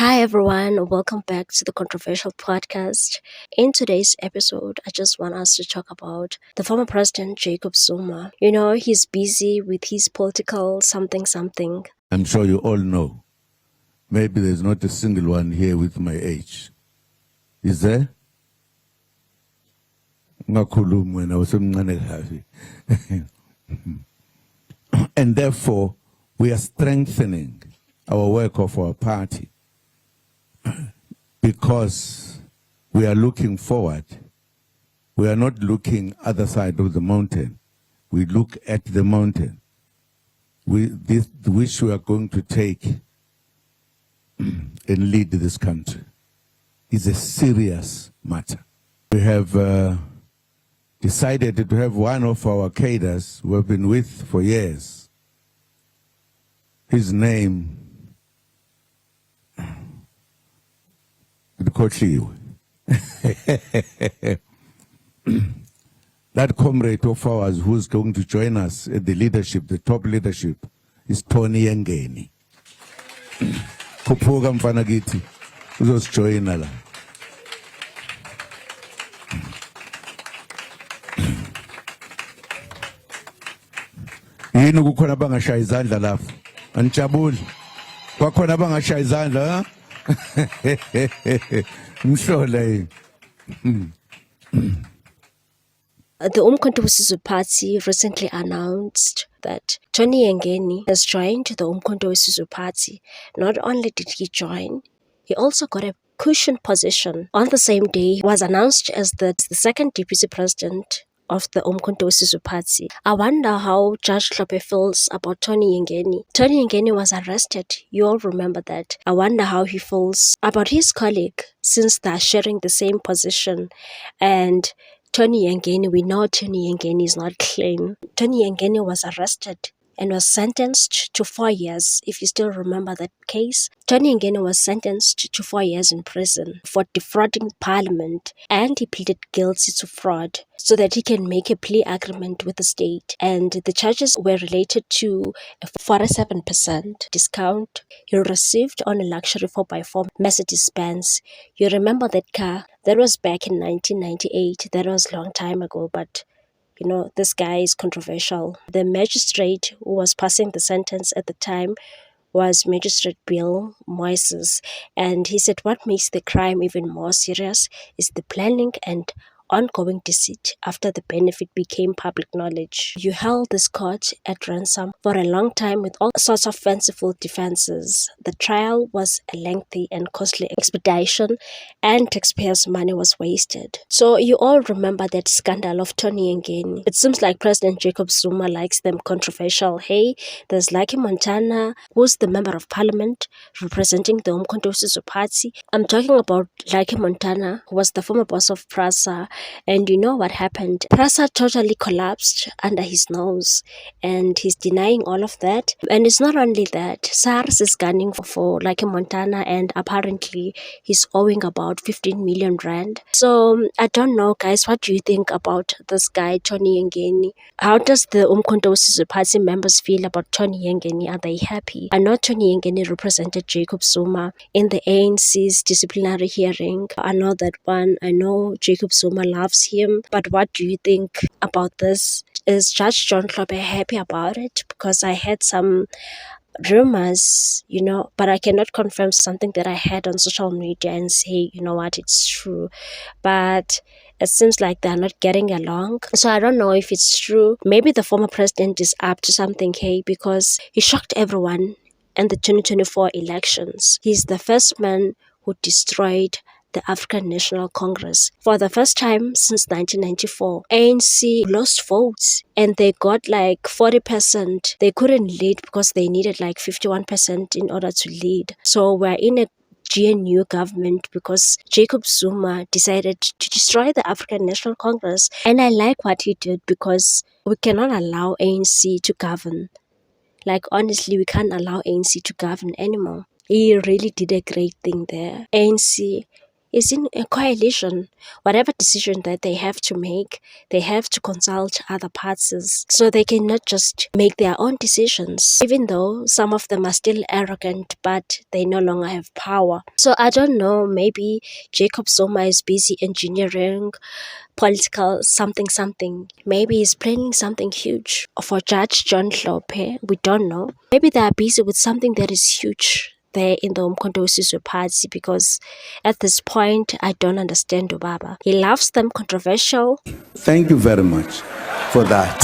Hi, everyone. Welcome back to the Controversial Podcast. In today's episode, I just want us to talk about the former president, Jacob Zuma. You know, he's busy with his political something something. I'm sure you all know. Maybe there's not a single one here with my age. Is there? Ngakhuluma wena usemncane kabi. And therefore, we are strengthening our work of our party because we are looking forward. We are not looking other side of the mountain. We look at the mountain. Which we are going to take and lead this country is a serious matter. We have decided to have one of our cadres who have been with for years. His name Kochiwe. That comrade of ours who's going to join us at the leadership, the top leadership, is Tony Yengeni. Khuphuka mfana kithi uzosijoyina la. Yini ukukhona bangashaya izandla lapho? Anijabuli. Kwakhona bangashaya izandla, ha? Mhlole. The Umkhonto weSizwe Party recently announced that Tony Yengeni has joined the Umkhonto weSizwe Party. Not only did he join, he also got a cushion position. On the same day, he was announced as the second deputy president of the Umkhonto weSizwe Party. I wonder how Judge Hlophe feels about Tony Yengeni. Tony Yengeni was arrested. You all remember that. I wonder how he feels about his colleague since they're sharing the same position. And Tony Yengeni, we know Tony Yengeni is not clean. Tony Yengeni was arrested and was sentenced to 4 years, if you still remember that case. Tony Yengeni was sentenced to 4 years in prison for defrauding parliament, and he pleaded guilty to fraud so that he can make a plea agreement with the state. And the charges were related to a 47% discount he received on a luxury 4x4 Mercedes-Benz. You remember that car? That was back in 1998. That was a long time ago, but you know, this guy is controversial. The magistrate who was passing the sentence at the time was Magistrate Bill Moises, and he said what makes the crime even more serious is the planning and ongoing deceit after the benefit became public knowledge. You held this court at ransom for a long time with all sorts of fanciful defenses. The trial was a lengthy and costly expedition, and taxpayers' money was wasted. So you all remember that scandal of Tony Yengeni. It seems like President Jacob Zuma likes them controversial. Hey, there's Lucky Montana, who's the member of parliament representing the Umkhonto weSizwe Party. I'm talking about Lucky Montana, who was the former boss of PRASA. And you know what happened? PRASA totally collapsed under his nose, and he's denying all of that. And it's not only that, SARS is gunning for Lucky Montana, and apparently he's owing about 15 million rand. So I don't know, guys, what do you think about this guy, Tony Yengeni? How does the Umkhonto weSizwe Party members feel about Tony Yengeni? Are they happy? I know Tony Yengeni represented Jacob Zuma in the ANC's disciplinary hearing. I know that one. I know Jacob Zuma loves him. But what do you think about this? Is Judge John Hlophe happy about it? Because I had some rumors, you know, but I cannot confirm something that I had on social media and say, you know what, it's true. But it seems like they're not getting along. So I don't know if it's true. Maybe the former president is up to something, hey, because he shocked everyone in the 2024 elections. He's the first man who destroyed the African National Congress. For the first time since 1994, ANC lost votes and they got like 40%. They couldn't lead because they needed like 51% in order to lead. So we're in a GNU government because Jacob Zuma decided to destroy the African National Congress. And I like what he did because we cannot allow ANC to govern. Like honestly, we can't allow ANC to govern anymore. He really did a great thing there. ANC is in a coalition. Whatever decision that they have to make, they have to consult other parties. So they cannot just make their own decisions, even though some of them are still arrogant, but they no longer have power. So I don't know, maybe Jacob Zuma is busy engineering political something. Maybe he's planning something huge for Judge John Hlophe. We don't know. Maybe they are busy with something that is huge there in the Umkhonto weSizwe Party, because at this point I don't understand Obaba. He loves them controversial. Thank you very much for that.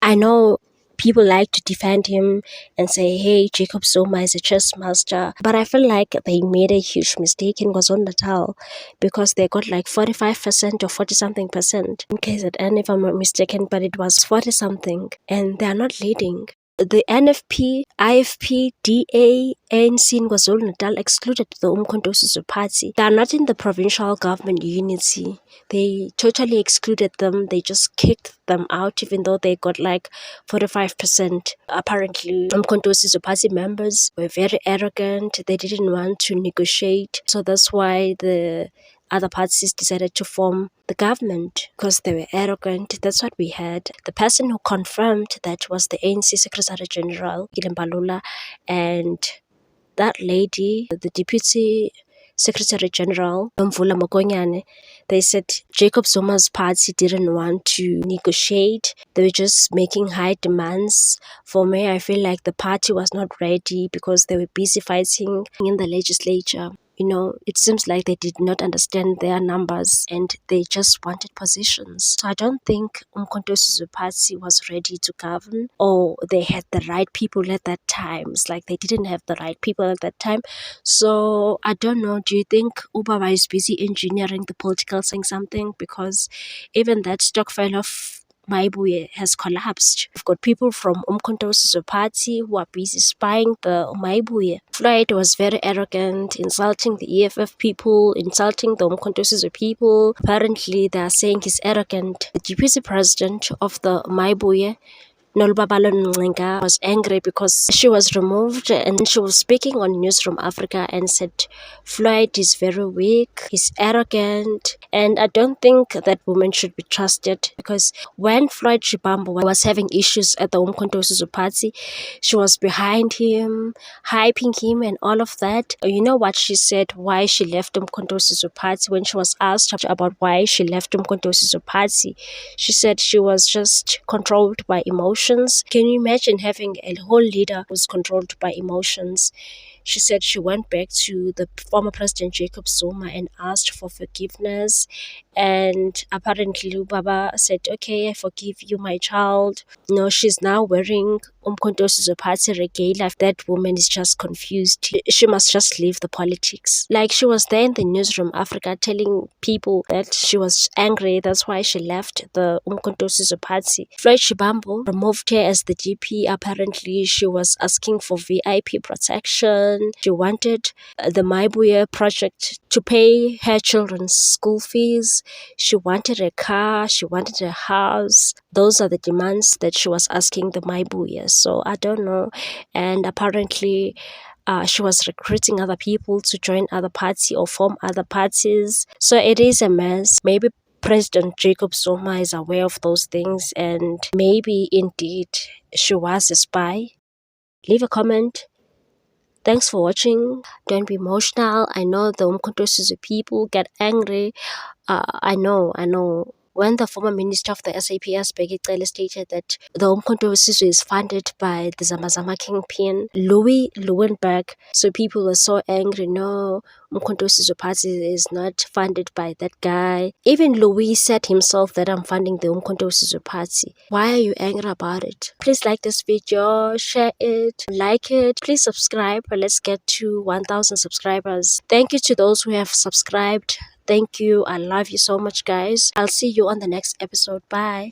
I know people like to defend him and say, hey, Jacob Zuma is a chess master. But I feel like they made a huge mistake in KwaZulu-Natal because they got like 45% or 40-something percent in KZN, if I'm not mistaken, but it was 40-something, and they are not leading. The NFP, IFP, DA, ANC in KwaZulu-Natal excluded the Umkhonto weSizwe Party. They are not in the provincial government unity. They totally excluded them. They just kicked them out, even though they got like 45%. Apparently, Umkhonto weSizwe Party members were very arrogant. They didn't want to negotiate. So that's why the other parties decided to form the government because they were arrogant. That's what we had. The person who confirmed that was the ANC Secretary General, Gilembalula, and that lady, the Deputy Secretary General, Mvula Mokonyane. They said Jacob Zuma's party didn't want to negotiate. They were just making high demands. For me, I feel like the party was not ready because they were busy fighting in the legislature. You know, it seems like they did not understand their numbers and they just wanted positions. So I don't think Umkhonto weSizwe Party was ready to govern, or they had the right people at that time. It's like they didn't have the right people at that time. So I don't know. Do you think Ubaba is busy engineering the political something? Because even that stockpile of Maibuye has collapsed. We've got people from Umkhonto weSizwe Party who are busy spying the Maibuye. Floyd was very arrogant, insulting the EFF people, insulting the Umkhonto weSizwe people. Apparently, they are saying he's arrogant. The deputy president of the Maibuye, Nolubabalo Ncenga, was angry because she was removed, and she was speaking on News from Africa and said Floyd is very weak, he's arrogant, and I don't think that woman should be trusted, because when Floyd Shibambo was having issues at the Umkhonto weSizwe Party, she was behind him, hyping him and all of that. You know what she said, why she left Umkhonto weSizwe Party? When she was asked about why she left Umkhonto weSizwe Party, she said she was just controlled by emotions. Can you imagine having a whole leader who's controlled by emotions? She said she went back to the former president Jacob Zuma and asked for forgiveness. And apparently Baba said, okay, I forgive you, my child. No, she's now wearing Umkhonto weSizwe Party regalia. That woman is just confused. She must just leave the politics. Like, she was there in the Newsroom Africa telling people that she was angry. That's why she left the Umkhonto weSizwe Party. Floyd Shibambo removed her as the GP. Apparently, she was asking for VIP protection. She wanted the Maibuye project to pay her children's school fees. She wanted a car. She wanted a house. Those are the demands that she was asking the Maibuye. So I don't know. And apparently, she was recruiting other people to join other parties or form other parties. So it is a mess. Maybe President Jacob Zuma is aware of those things, and maybe indeed she was a spy. Leave a comment. Thanks for watching. Don't be emotional. I know the Umkhonto weSizwe people get angry. I know. When the former minister of the SAPS, Bheki Cele, stated that the Umkhonto weSizwe is funded by the Zamazama kingpin, Louis Leuenberg, so people were so angry. No, Umkhonto weSizwe Party is not funded by that guy. Even Louis said himself that I'm funding the Umkhonto weSizwe Party. Why are you angry about it? Please like this video, share it, like it. Please subscribe. Let's get to 1,000 subscribers. Thank you to those who have subscribed. Thank you. I love you so much, guys. I'll see you on the next episode. Bye.